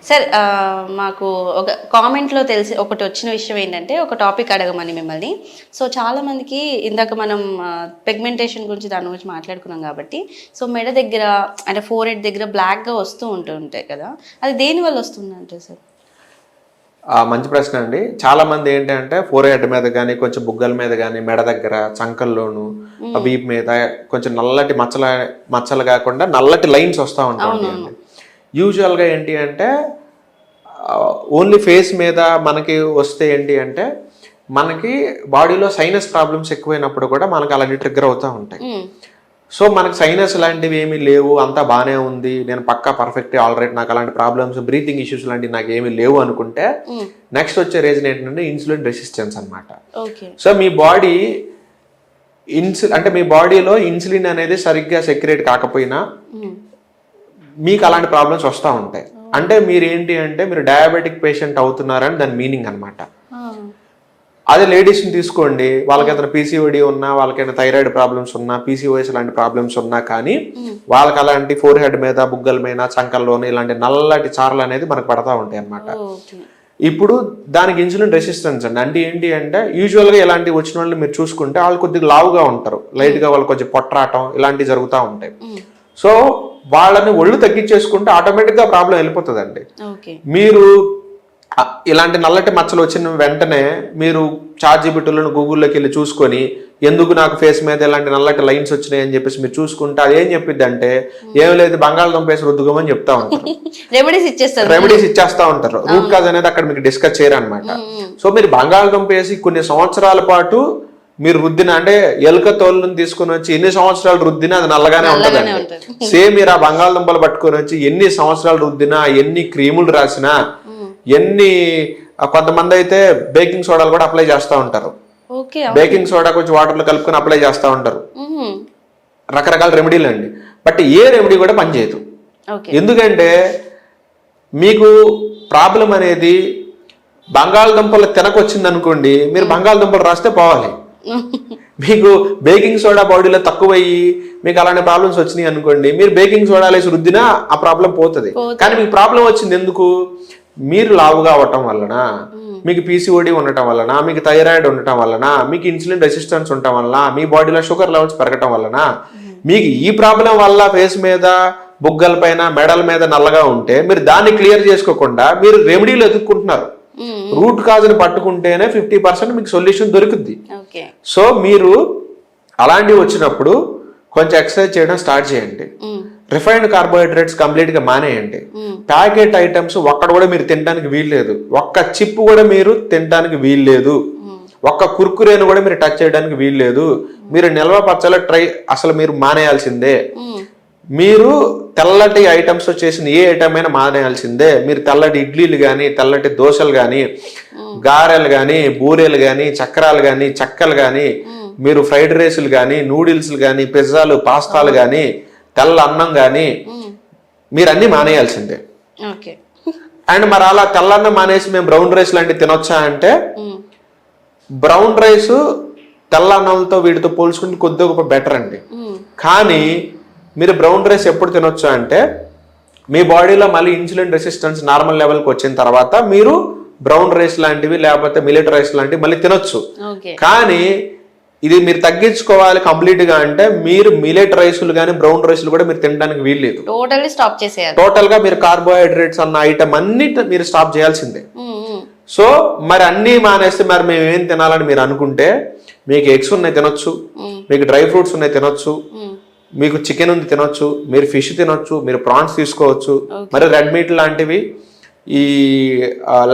Sir మాకు ఒక కామెంట్లో తెలిసి ఒకటి వచ్చిన విషయం ఏంటంటే ఒక టాపిక్ అడగమని మిమ్మల్ని. సో చాలామందికి ఇందాక మనం పిగ్మెంటేషన్ గురించి దాని గురించి మాట్లాడుకున్నాం కాబట్టి, సో మెడ దగ్గర అంటే ఫోర్ హెడ్ దగ్గర బ్లాక్గా వస్తూ ఉంటుంటాయి కదా, అది దేనివల్ల వస్తుందంటే సార్? మంచి ప్రశ్న అండి. చాలా మంది ఏంటంటే ఫోర్ హెడ్ మీద కానీ, కొంచెం బుగ్గల మీద కానీ, మెడ దగ్గర, చంకల్లోను, వీపు మీద కొంచెం నల్లటి మచ్చలు కాకుండా నల్లటి లైన్స్ వస్తూ ఉంటాయి. యూజువల్గా ఏంటి అంటే ఓన్లీ ఫేస్ మీద మనకి వస్తే ఏంటి అంటే మనకి బాడీలో సైనస్ ప్రాబ్లమ్స్ ఎక్కువైనప్పుడు కూడా మనకి అలాంటి ట్రిగ్గర్ అవుతూ ఉంటాయి. సో మనకి సైనస్ లాంటివి ఏమీ లేవు, అంతా బాగానే ఉంది, నేను పక్కా పర్ఫెక్ట్ ఆల్రెడీ, నాకు అలాంటి ప్రాబ్లమ్స్ బ్రీతింగ్ ఇష్యూస్ లాంటివి నాకు ఏమీ లేవు అనుకుంటే నెక్స్ట్ వచ్చే రీజన్ ఏంటంటే ఇన్సులిన్ రెసిస్టెన్స్ అనమాట. సో మీ బాడీ అంటే మీ బాడీలో ఇన్సులిన్ అనేది సరిగ్గా సెక్రేట్ కాకపోయినా మీకు అలాంటి ప్రాబ్లమ్స్ వస్తూ ఉంటాయి. అంటే మీరు ఏంటి అంటే మీరు డయాబెటిక్ పేషెంట్ అవుతున్నారని దాని మీనింగ్ అనమాట. అదే లేడీస్ని తీసుకోండి, వాళ్ళకైనా పీసీఓడి ఉన్నా, వాళ్ళకైనా థైరాయిడ్ ప్రాబ్లమ్స్ ఉన్నా, పీసీఓఎస్ లాంటి ప్రాబ్లమ్స్ ఉన్నా కానీ వాళ్ళకి అలాంటి ఫోర్ హెడ్ మీద, బుగ్గల మీద, చంకల్లోనే ఇలాంటి నల్లటి చారలు అనేది మనకు పడతా ఉంటాయి అన్నమాట. ఇప్పుడు దానికి ఇన్సులిన్ రెసిస్టెన్స్ అండి. అంటే ఏంటి అంటే యూజువల్గా ఇలాంటివి వచ్చిన వాళ్ళు మీరు చూసుకుంటే వాళ్ళు కొద్దిగా లావుగా ఉంటారు, లైట్గా వాళ్ళు కొంచెం పొట్రాటం ఇలాంటివి జరుగుతూ ఉంటాయి. సో వాళ్ళని ఒళ్ళు తగ్గించేసుకుంటే ఆటోమేటిక్గా ప్రాబ్లం వెళ్ళిపోతుందండి. మీరు ఇలాంటి నల్లటి మచ్చలు వచ్చిన వెంటనే మీరు చాట్‌జిపిటిలోను, గూగుల్లోకి వెళ్ళి చూసుకొని ఎందుకు నాకు ఫేస్ మీద ఇలాంటి నల్లటి లైన్స్ వచ్చినాయి అని చెప్పేసి మీరు చూసుకుంటే అది ఏం చెప్పిద్ది అంటే ఏం లేదు బంగాళదుంప వేసి రుద్దుకోమని చెప్తా ఉంటారు, రెమెడీస్ ఇచ్చేస్తా ఉంటారు. రూట్ కాజ్ అనేది అక్కడ మీకు డిస్కస్ చేయరు అనమాట. సో మీరు బంగాళదుంప వేసి కొన్ని సంవత్సరాల పాటు మీరు రుద్దిన అంటే ఎలుక తోలును తీసుకుని వచ్చి ఎన్ని సంవత్సరాలు రుద్దినా అది నల్లగానే ఉంటుందండి. సేమ్ మీరు ఆ బంగాళదుంపలు పట్టుకొని వచ్చి ఎన్ని సంవత్సరాలు రుద్దినా, ఎన్ని క్రీములు రాసినా, ఎన్ని కొంతమంది అయితే బేకింగ్ సోడాలు కూడా అప్లై చేస్తూ ఉంటారు. బేకింగ్ సోడా కొంచెం వాటర్లో కలుపుకొని అప్లై చేస్తూ ఉంటారు. రకరకాల రెమెడీలు అండి. బట్ ఏ రెమెడీ కూడా పనిచేయదు. ఎందుకంటే మీకు ప్రాబ్లం అనేది బంగాళదుంపలు తినకొచ్చింది అనుకోండి, మీరు బంగాళదుంపలు రాస్తే పోవాలి. మీకు బేకింగ్ సోడా బాడీలో తక్కువయ్యి మీకు అలాంటి ప్రాబ్లమ్స్ వచ్చినాయి అనుకోండి, మీరు బేకింగ్ సోడా వేసి రుద్దినా ఆ ప్రాబ్లం పోతుంది. కానీ మీకు ప్రాబ్లం వచ్చింది ఎందుకు? మీరు లావుగా అవ్వటం వలన, మీకు పీసీఓడి ఉండటం వలన, మీకు థైరాయిడ్ ఉండటం వలన, మీకు ఇన్సులిన్ రెసిస్టెన్స్ ఉండటం వలన, మీ బాడీలో షుగర్ లెవెల్స్ పెరగటం వలన, మీకు ఈ ప్రాబ్లం వల్ల ఫేస్ మీద, బుగ్గల పైన, మెడల మీద నల్లగా ఉంటే మీరు దాన్ని క్లియర్ చేసుకోకుండా మీరు రెమెడీలు ఎదుర్కొంటున్నారు. రూట్ కాజ్ని పట్టుకుంటేనే 50% మీకు సొల్యూషన్ దొరుకుద్ది. సో మీరు అలాంటివి వచ్చినప్పుడు కొంచెం ఎక్సర్సైజ్ చేయడం స్టార్ట్ చేయండి. రిఫైన్డ్ కార్బోహైడ్రేట్స్ కంప్లీట్ గా మానేయండి. ప్యాకెట్ ఐటమ్స్ ఒక్కడ కూడా మీరు తినడానికి వీల్లేదు, ఒక్క చిప్ కూడా మీరు తినడానికి వీల్లేదు, ఒక్క కుర్కురేను కూడా మీరు టచ్ చేయడానికి వీల్లేదు. మీరు నిల్వ పచ్చల అసలు మీరు మానేయాల్సిందే. మీరు తెల్లటి ఐటమ్స్ చేసిన ఏ ఐటమ్ అయినా మానేయాల్సిందే. మీరు తెల్లటి ఇడ్లీలు కానీ, తెల్లటి దోశలు కానీ, గారెలు కానీ, బూరెలు కానీ, చక్రాలు కానీ, చెక్కలు కానీ, మీరు ఫ్రైడ్ రైస్లు కానీ, నూడిల్స్లు కానీ, పిజ్జాలు, పాస్తాలు కానీ, తెల్ల అన్నం కానీ మీరు అన్ని మానేయాల్సిందే. అండ్ మరి అలా తెల్లన్నం మానేసి మేము బ్రౌన్ రైస్ లాంటివి తినొచ్చా అంటే బ్రౌన్ రైస్ తెల్ల అన్నంతో వీటితో పోల్చుకుంటే కొద్దిగా గొప్ప బెటర్ అండి. కానీ మీరు బ్రౌన్ రైస్ ఎప్పుడు తినొచ్చు అంటే మీ బాడీలో మళ్ళీ ఇన్సులిన్ రెసిస్టెన్స్ నార్మల్ లెవెల్కి వచ్చిన తర్వాత మీరు బ్రౌన్ రైస్ లాంటివి లేకపోతే మిల్లెట్ రైస్ లాంటివి మళ్ళీ తినొచ్చు. కానీ ఇది మీరు తగ్గించుకోవాలి కంప్లీట్ గా అంటే మీరు మిల్లెట్ రైస్లు కానీ, బ్రౌన్ రైస్లు కూడా మీరు తినడానికి వీల్లేదు. టోటల్ గా మీరు కార్బోహైడ్రేట్స్ అన్న ఐటమ్ అన్ని మీరు స్టాప్ చేయాల్సిందే. సో మరి అన్ని మానేస్తే మరి మేము ఏం తినాలని మీరు అనుకుంటే మీకు ఎగ్స్ ఉన్నాయి తినొచ్చు, మీకు డ్రై ఫ్రూట్స్ ఉన్నాయి తినొచ్చు, మీకు చికెన్ ఉంది తినొచ్చు, మీరు ఫిష్ తినొచ్చు, మీరు ప్రాన్స్ తీసుకోవచ్చు, మరి రెడ్ మీట్ లాంటివి ఈ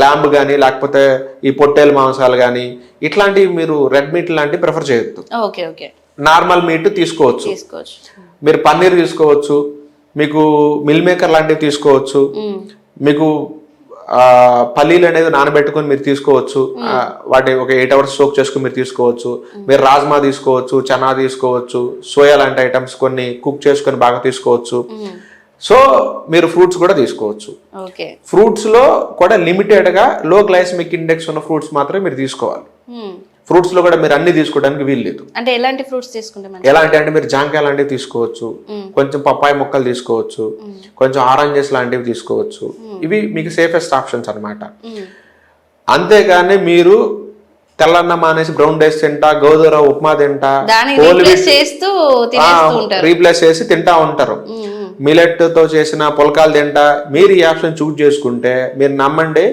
ల్యాంబ్ కానీ లేకపోతే ఈ పొట్టేలు మాంసాలు కానీ ఇట్లాంటివి మీరు రెడ్ మీట్ లాంటివి ప్రిఫర్ చేయొద్దు. నార్మల్ మీట్ తీసుకోవచ్చు, మీరు పన్నీర్ తీసుకోవచ్చు, మీకు మిల్ మేకర్ లాంటివి తీసుకోవచ్చు, మీకు పల్లీలు అనేది నానబెట్టుకొని మీరు తీసుకోవచ్చు, వాటి ఒక 8 hours సోక్ చేసుకుని మీరు తీసుకోవచ్చు. మీరు రాజ్మా తీసుకోవచ్చు, చనా తీసుకోవచ్చు, సోయా లాంటి ఐటమ్స్ కొన్ని కుక్ చేసుకొని బాగా తీసుకోవచ్చు. సో మీరు ఫ్రూట్స్ కూడా తీసుకోవచ్చు. ఫ్రూట్స్ లో కూడా లిమిటెడ్ గా లో గ్లైసెమిక్ ఇండెక్స్ ఉన్న ఫ్రూట్స్ మాత్రమే మీరు తీసుకోవాలి. ఫ్రూట్స్ లో కూడా మీరు అన్ని తీసుకోవడానికి వీలు లేదు. అంటే ఎలాంటి ఫ్రూట్స్ తీసుకుంటే మంచిది? ఎలాంటి అంటే మీరు జాంకాయ లాంటివి తీసుకోవచ్చు, కొంచెం పప్పాయ ముక్కలు తీసుకోవచ్చు, కొంచెం ఆరెంజెస్ లాంటివి తీసుకోవచ్చు. ఇవి మీకు సేఫెస్ట్ ఆప్షన్స్ అన్నమాట. అంతేగాని మీరు తెల్లన్న మానేసి బ్రౌన్ రైస్ తింటా, గోధుమ ఉప్మా తింటా, రీప్లేస్ చేసి తింటా ఉంటారు. మిలెట్ తో చేసిన పుల్కాలు తింటా మీరు ఈ ఆప్షన్ చూజ్ చేసుకుంటే మీరు నమ్మండి,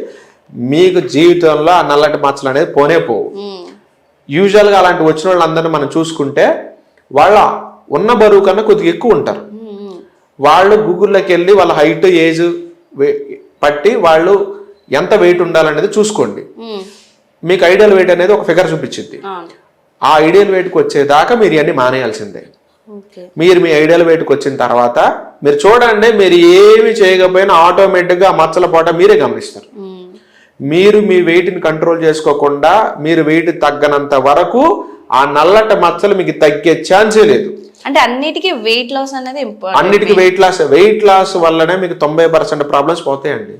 మీకు జీవితంలో ఆ నల్లటి మచ్చలు అనేది పోనే పోవు. యూజువల్గా అలాంటి వచ్చిన వాళ్ళందరినీ మనం చూసుకుంటే వాళ్ళ ఉన్న బరువు కన్నా కొద్దిగా ఎక్కువ ఉంటారు. వాళ్ళు గూగుల్లోకి వెళ్ళి వాళ్ళ హైట్ ఏజ్ పట్టి వాళ్ళు ఎంత వెయిట్ ఉండాలనేది చూసుకోండి. మీకు ఐడియల్ వెయిట్ అనేది ఒక ఫిగర్ చూపించింది. ఆ ఐడియల్ వెయిట్కి వచ్చేదాకా మీరు ఇవన్నీ మానేయాల్సిందే. మీరు మీ ఐడియల్ వెయిట్కి వచ్చిన తర్వాత మీరు చూడండి, మీరు ఏమి చేయకపోయినా ఆటోమేటిక్గా మచ్చల పాట మీరే గమనిస్తారు. మీరు మీ వెయిట్ని కంట్రోల్ చేసుకోకుండా మీరు వెయిట్ తగ్గనంత వరకు ఆ నల్లటి మచ్చలు మీకు తగ్గే ఛాన్సే లేదు. అంటే అన్నిటికీ వెయిట్ లాస్ అనేది అన్నిటికీ వెయిట్ లాస్ వల్లనే మీకు 90% ప్రాబ్లమ్స్ పోతాయండి.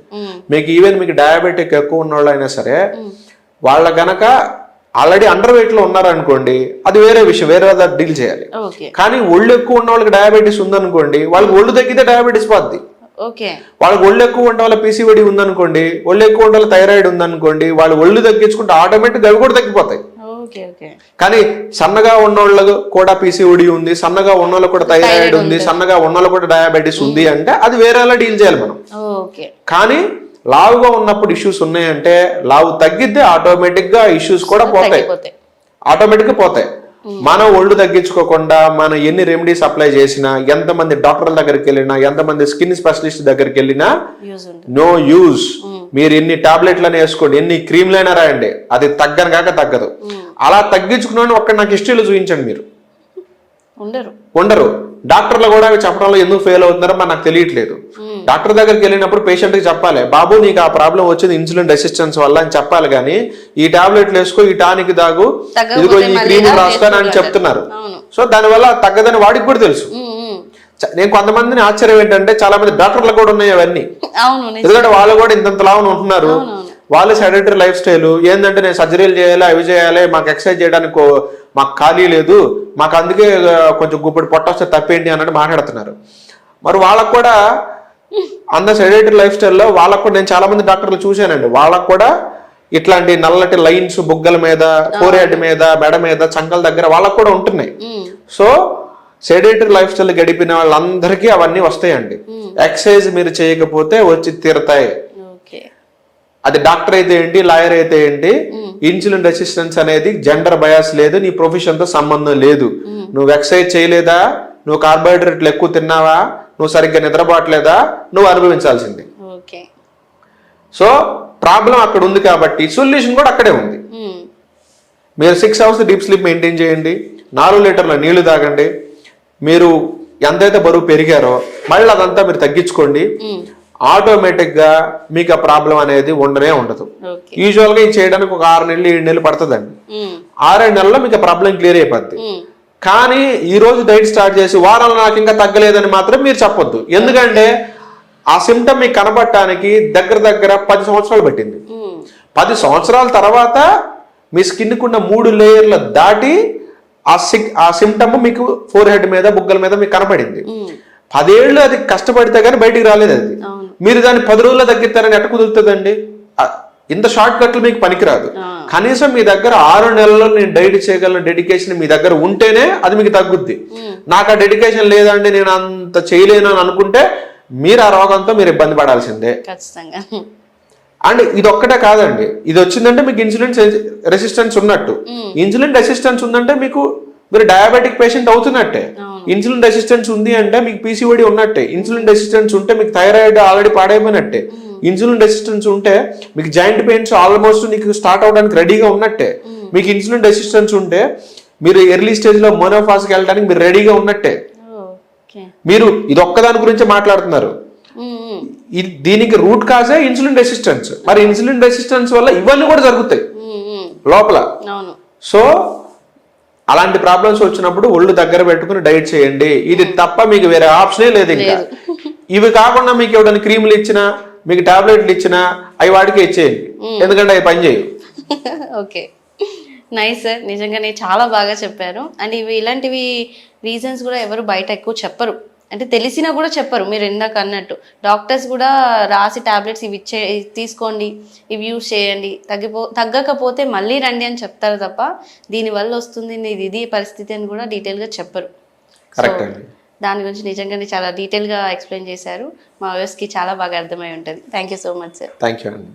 మీకు ఈవెన్ మీకు డయాబెటిక్ ఎక్కువ ఉన్న వాళ్ళు అయినా సరే వాళ్ళ గనక ఆల్రెడీ అండర్ వెయిట్ లో ఉన్నారనుకోండి, అది వేరే విషయం, వేరే డీల్ చేయాలి. కానీ ఒళ్ళు ఎక్కువ ఉన్న వాళ్ళకి డయాబెటీస్ ఉందనుకోండి, వాళ్ళకి ఒళ్ళు తగ్గితే డయాబెటీస్ పోద్ది. వాళ్ళకి ఒళ్ళు ఎక్కువ ఉండే వాళ్ళ పీసీఓడి ఉందనుకోండి, ఒళ్ళు ఎక్కువ ఉండే వాళ్ళ థైరాయిడ్ ఉందనుకోండి, వాళ్ళు ఒళ్ళు తగ్గించుకుంటే ఆటోమేటిక్ అవి కూడా తగ్గిపోతాయి. కానీ సన్నగా ఉన్నోళ్ళకు కూడా పీసీఓడి ఉంది, సన్నగా ఉన్నోళ్ళకు కూడా థైరాయిడ్ ఉంది, సన్నగా ఉన్నోళ్ళకు కూడా డయాబెటీస్ ఉంది అంటే అది వేరేలా డీల్ చేయాలి మనం. కానీ లావుగా ఉన్నప్పుడు ఇష్యూస్ ఉన్నాయంటే లావు తగ్గిద్దే ఆటోమేటిక్ గా ఇష్యూస్ కూడా పోతాయి, ఆటోమేటిక్ గా పోతాయి. మనం ఒళ్ళు తగ్గించుకోకుండా మనం ఎన్ని రెమెడీస్ అప్లై చేసినా, ఎంతమంది డాక్టర్ల దగ్గరికి వెళ్ళినా, ఎంతమంది స్కిన్ స్పెషలిస్ట్ దగ్గరికి వెళ్ళినా నో యూజ్. మీరు ఎన్ని టాబ్లెట్లను వేసుకోండి, ఎన్ని క్రీమ్లైనా రాయండి, అది తగ్గను కాక తగ్గదు. అలా తగ్గించుకున్నాను ఒక్క నాకు హిస్టరీలో చూపించండి, మీరు ఉండరు. డాక్టర్లు కూడా అవి చెప్పడంలో ఎందుకు ఫెయిల్ అవుతున్నారో మరి నాకు తెలియట్లేదు. డాక్టర్ దగ్గరికి వెళ్ళినప్పుడు పేషెంట్ కి చెప్పాలి, బాబు నీకు ఆ ప్రాబ్లం వచ్చింది ఇన్సులిన్ రెసిస్టెన్స్ వల్ల అని చెప్పాలి. కానీ ఈ టాబ్లెట్లు వేసుకో, ఈ టానిక్ తాగు, ఇదిగో ఈ క్రీమ్ రాస్తాను అని చెప్తున్నారు. సో దానివల్ల తగ్గదని వాడికి కూడా తెలుసు. నేను కొంతమందిని ఆశ్చర్యం ఏంటంటే చాలా మంది డాక్టర్లు కూడా ఉన్నాయి అవన్నీ, ఎందుకంటే వాళ్ళు కూడా ఇంత లావున ఉంటున్నారు. వాళ్ళు సెడెంటరీ లైఫ్ స్టైల్ ఏంటంటే నేను సర్జరీలు చేయాలి, అవి చేయాలి, మాకు ఎక్సర్సైజ్ చేయడానికి మాకు ఖాళీ లేదు, మాకు అందుకే కొంచెం గుప్పటి పొట్ట వస్తే తప్పేంటి అన్నట్టు మాట్లాడుతున్నారు. మరి వాళ్ళకు కూడా అంత సెడెంటరీ లైఫ్ స్టైల్లో వాళ్ళకు కూడా నేను చాలా మంది డాక్టర్లు చూశానండి, వాళ్ళకు కూడా ఇట్లాంటి నల్లటి లైన్స్ బుగ్గల మీద, ఫోర్ హెడ్ మీద, మెడ మీద, చంకల దగ్గర వాళ్ళకు కూడా ఉంటున్నాయి. సో సెడెంటరీ లైఫ్ స్టైల్ గడిపిన వాళ్ళందరికీ అవన్నీ వస్తాయండి. ఎక్సర్సైజ్ మీరు చేయకపోతే వచ్చి తీరతాయి. అది డాక్టర్ అయితే ఏంటి, లాయర్ అయితే ఏంటి, ఇన్సులిన్ రెసిస్టెన్స్ అనేది జెండర్ బయాస్ లేదు, నీ ప్రొఫెషన్ తో సంబంధం లేదు. నువ్వు ఎక్సర్సైజ్ చేయలేదా, నువ్వు కార్బోహైడ్రేట్లు ఎక్కువ తిన్నావా, నువ్వు సరిగ్గా నిద్రపోవట్లేదా, నువ్వు అనుభవించాల్సింది. సో ప్రాబ్లం అక్కడ ఉంది కాబట్టి సొల్యూషన్ కూడా అక్కడే ఉంది. మీరు 6 hours డీప్ స్లీప్ మెయింటైన్ చేయండి, 4 లీటర్ల నీళ్లు తాగండి, మీరు ఎంతైతే బరువు పెరిగారో మళ్ళీ అదంతా మీరు తగ్గించుకోండి. ఆటోమేటిక్ గా మీకు ఆ ప్రాబ్లం అనేది ఉండనే ఉండదు. యూజువల్ గా ఇది చేయడానికి ఒక 6 నెలలు 7 నెలలు పడుతుందండి. 6-7 నెలల్లో మీకు ఆ ప్రాబ్లం క్లియర్ అయిపోద్ది. కానీ ఈ రోజు డైట్ స్టార్ట్ చేసి వారాలు నాకు ఇంకా తగ్గలేదని మాత్రం మీరు చెప్పొద్దు. ఎందుకంటే ఆ సిమ్టమ్ మీకు కనబడటానికి దగ్గర 10 సంవత్సరాలు పట్టింది. 10 సంవత్సరాల తర్వాత మీ స్కిన్ కున్న 3 లేయర్లు దాటి ఆ సిమ్టమ్ మీకు ఫోర్ హెడ్ మీద, బుగ్గల మీద మీకు కనపడింది. 10 ఏళ్ళు అది కష్టపడితే కానీ బయటికి రాలేదు. అది మీరు దాన్ని 10 రోజుల్లో తగ్గిస్తారని ఎట్ట కుదురుతుందండి? ఇంత షార్ట్ కట్లు మీకు పనికిరాదు. కనీసం మీ దగ్గర 6 నెలల్లో నేను డైట్ చేయగలను డెడికేషన్ మీ దగ్గర ఉంటేనే అది మీకు తగ్గుద్ది. నాకు ఆ డెడికేషన్ లేదండి, నేను అంత చేయలేను అని అనుకుంటే మీరు ఆ రోగంతో మీరు ఇబ్బంది పడాల్సిందే. అండ్ ఇది ఒక్కటే కాదండి, ఇది వచ్చిందంటే మీకు ఇన్సులిన్ రెసిస్టెన్స్ ఉన్నట్టు. ఇన్సులిన్ రెసిస్టెన్స్ ఉందంటే మీరు డయాబెటిక్ పేషెంట్ అవుతున్నట్టే. ఇన్సులిన్ రెసిస్టెన్స్ ఉంది అంటే మీకు పీసీఓడి ఉన్నట్టే. ఇన్సులిన్ రెసిస్టెన్స్ ఉంటే మీకు థైరాయిడ్ ఆల్రెడీ పాడైపోయినట్టే. ఇన్సులిన్ రెసిస్టెన్స్ ఉంటే మీకు జాయింట్ పెయిన్స్ ఆల్మోస్ట్ నీకు స్టార్ట్ అవడానికి రెడీగా ఉన్నట్టే. మీకు ఇన్సులిన్ రెసిస్టెన్స్ ఉంటే మీరు ఎర్లీ స్టేజ్ లో మోనోఫాస్కి వెళ్ళడానికి మీరు రెడీగా ఉన్నట్టే. మీరు ఇది ఒక్కదాని గురించి మాట్లాడుతున్నారు. దీనికి రూట్ కాజే ఇన్సులిన్ రెసిస్టెన్స్. మరి ఇన్సులిన్ రెసిస్టెన్స్ వల్ల ఇవన్నీ కూడా జరుగుతాయి లోపల. సో అలాంటి ప్రాబ్లమ్స్ వచ్చినప్పుడు ఒళ్ళు దగ్గర పెట్టుకుని డైట్ చేయండి. ఇది తప్ప మీకు వేరే ఆప్షనే లేదు. ఇంకా ఇవి కాకుండా మీకు ఎవరైనా క్రీములు ఇచ్చినా, మీకు టాబ్లెట్లు ఇచ్చినా అవి వాడికి ఇచ్చేయండి, ఎందుకంటే అవి పని చేయవు. ఓకే, నైస్ సార్, నిజంగానే చాలా బాగా చెప్పారు. అండ్ ఇలాంటివి రీజన్స్ కూడా ఎవరు బయట ఎక్కువ చెప్పరు, అంటే తెలిసినా కూడా చెప్పరు. మీరు ఇందాక అన్నట్టు డాక్టర్స్ కూడా రాసి టాబ్లెట్స్ ఇవి తీసుకోండి, ఇవి యూస్ చేయండి, తగ్గకపోతే మళ్ళీ రండి అని చెప్తారు తప్ప దీనివల్ల వస్తుంది ఇది పరిస్థితి అని కూడా డీటెయిల్గా చెప్పరు. కరెక్ట్ అండి. దాని గురించి నిజంగానే చాలా డీటెయిల్గా ఎక్స్ప్లెయిన్ చేశారు. మా వ్యూవర్స్కి చాలా బాగా అర్థమై ఉంటుంది. Thank you so much sir. Thank you అండి.